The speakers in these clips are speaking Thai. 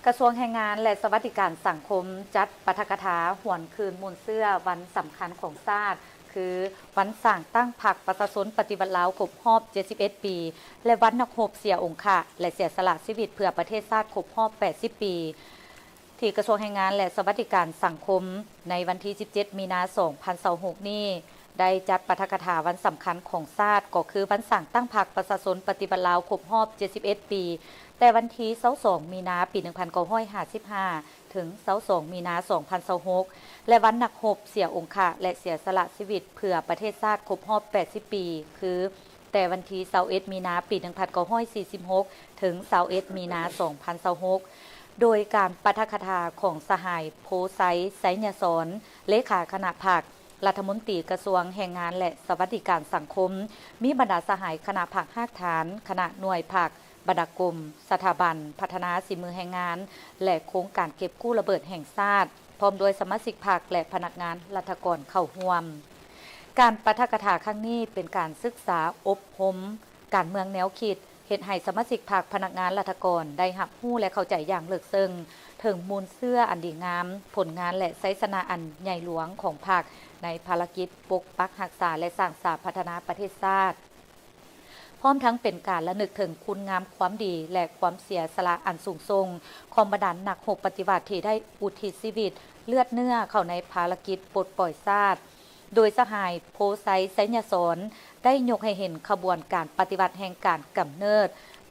กระทรวงแรงงานและสวัสดิการสังคมจัดปาฐกถาหวนคืนมูลเสื้อวันสำคัญของชาติคือวันสร้างตั้งพรรคประชาชนปฏิบัติลาวครบรอบ 71 ปี และวันนักรบเสียองค์ค่ะและเสียสละชีวิตเพื่อประเทศชาติครบรอบ 80 ปี ที่กระทรวงแรงงานและสวัสดิการสังคมในวันที่ 17 มีนาคม 2026 นี้ได้จัดปาฐกถาวันสำคัญของชาติก็คือวันสร้างตั้งพรรคประชาชนปฏิบัติลาวครบรอบ 71 ปี แต่วันที่22 มีนาปี 1955 ถึง22 มีนา2026 และวันนักรบเสียองค์ค่ะและเสียสละชีวิตเพื่อประเทศชาติครบรอบ 80 ปี คือแต่วันที่21 มีนาปี 1946 ถึง21 มีนา2026 โดยการปาฐกถาของสหายโพไซไซญสอนเลขาคณะพรรครัฐมนตรีกระทรวงแรงงานและสวัสดิการสังคมมีบรรดาสหายคณะพรรคภาคฐานคณะหน่วยพรรคบรรดากรมสถาบันพัฒนาฝีมือแรงงานและโครงการเก็บกู้ระเบิดแห่งชาติพร้อมโดยสมาชิกพรรคและพนักงานรัฐกรเข้าร่วมการปาฐกถาครั้งนี้เป็นการศึกษาอบรมการเมืองแนวคิดเฮ็ดให้สมาชิกพรรคพนักงานรัฐกรได้รับรู้และเข้าใจอย่างลึกซึ้งถึงมูลเสื้ออันดีงามผลงานและไสยสนะอันใหญ่หลวงของพรรคในภารกิจปกปักรักษาและสร้างสรรค์พัฒนาประเทศชาติพร้อมทั้งเป็นการระลึกถึงคุณงามความดีและความเสียสละอันสูงส่งของบรรดานักรบปฏิบัติที่ได้อุทิศชีวิตเลือดเนื้อเข้าในภารกิจปลดปล่อยชาติโดยสหายโพไซไซญสอนได้ยกให้เห็นขบวนการปฏิบัติแห่งการกำเนิด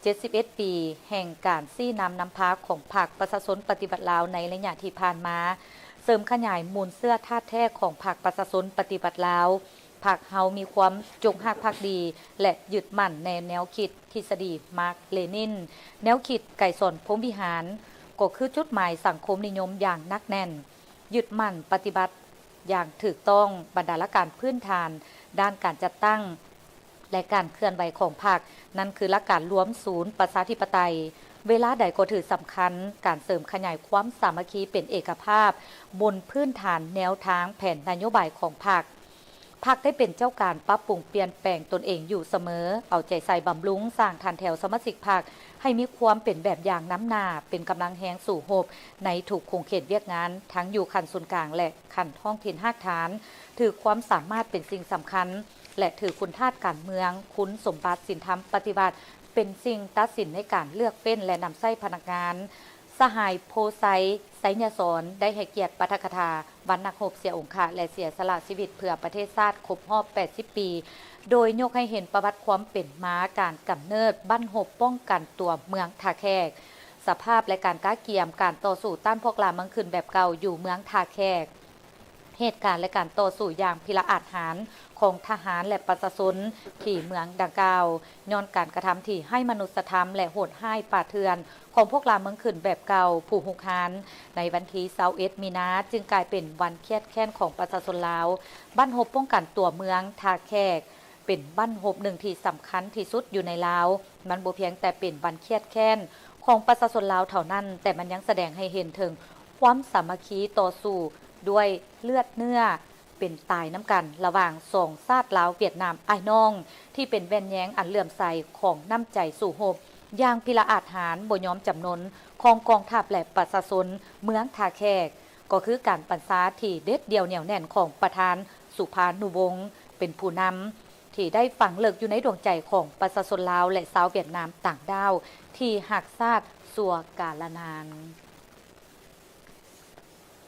71 ปีแห่งการซี่นำนำพาของพรรคประชาชนปฏิบัติลาวในระยะที่ผ่านมาเสริมขยายมูลเสื้อธาตุแท้ของพรรคประชาชนปฏิบัติลาวพรรคเฮามีความจงรักภักดีและยึดมั่นในแนวคิดทฤษฎีมาร์กเลนินแนวคิดไก่สนพรหมวิหารก็คือจุดหมายสังคมนิยมอย่างนักแน่นยึดมั่นปฏิบัติอย่างถูกต้องบรรดาลการพื้นฐานด้านการจัดตั้งและการเคลื่อนไหวของพรรคนั่นคือหลักการรวมศูนย์ประชาธิปไตยเวลาใดก็ถือสำคัญการเสริมขยายความสามัคคีเป็นเอกภาพบนพื้นฐานแนวทางแผนนโยบายของพรรคได้เป็นเจ้าการปรับปรุงเปลี่ยนแปลงตนเองอยู่เสมอเอาใจใส่บำรุงสร้างฐานแถวสมาชิกพรรคให้มีความเป็นแบบอย่างน้ำหน้าเป็นกำลังแหงสู่โฮบในถูกคงเขตเวียกงานทั้งอยู่ขั้นส่วนกลางและขั้นท้องถิ่นภาคฐานถือความสามารถเป็นสิ่งสำคัญและถือคุณธาตุการเมืองคุณสมบัติศีลธรรมปฏิบัติเป็นสิ่งตัดสินในการเลือกเฟ้นและนำใช้พนักงานสหายโพไซไซญสอนได้ให้เกียรติปาฐกถาวันนักรบเสียองค์ค่ะและเสียสละชีวิตเพื่อประเทศชาติครบรอบ 80 ปี โดยยกให้เห็นประวัติความเป็นมาการกำเนิดบั้นหบป้องกันตัวเมืองท่าแขกสภาพและการก้าเกียมการต่อสู้ต้านพวกลาเมืองขึ้นแบบเก่าอยู่เมืองท่าแขกเหตุการณ์และการต่อสู้อย่างพิละอาจหารของทหารและประชาชนที่เมืองดังกล่าวย้อนการกระทำที่ให้มนุษยธรรมและโหดร้ายป่าเถื่อนของพวกลาเมืองขึ้นแบบเก่าผู้หุกหานในวันที่21 มีนาจึงกลายเป็นวันเครียดแค้นของประชาชนลาวบ้านหบป้องกันตัวเมืองท่าแขกเป็นบ้านหบหนึ่งที่สำคัญที่สุดอยู่ในลาวมันบ่เพียงแต่เป็นวันเครียดแค้นของประชาชนลาวเท่านั้นแต่มันยังแสดงให้เห็นถึงความสามัคคีต่อสู้ด้วยเลือดเนื้อเป็นตายน้ำกันระหว่างสองชาติลาวเวียดนามอ้ายน้องที่เป็นแว่นแย้งอันเลื่อมใสของน้ำใจสู่โฮบอย่างพิละอาจหารบ่ยอมจำนนของกองทัพและประชาชนเมืองท่าแขกก็คือการปัญษาที่เด็ดเดี่ยวเหนียวแน่นของประธานสุภานุวงศ์เป็นผู้นำที่ได้ฝังลึกอยู่ในดวงใจของประชาชนลาวและชาวเวียดนามต่างดาวที่หักชาติสัวกาลนาน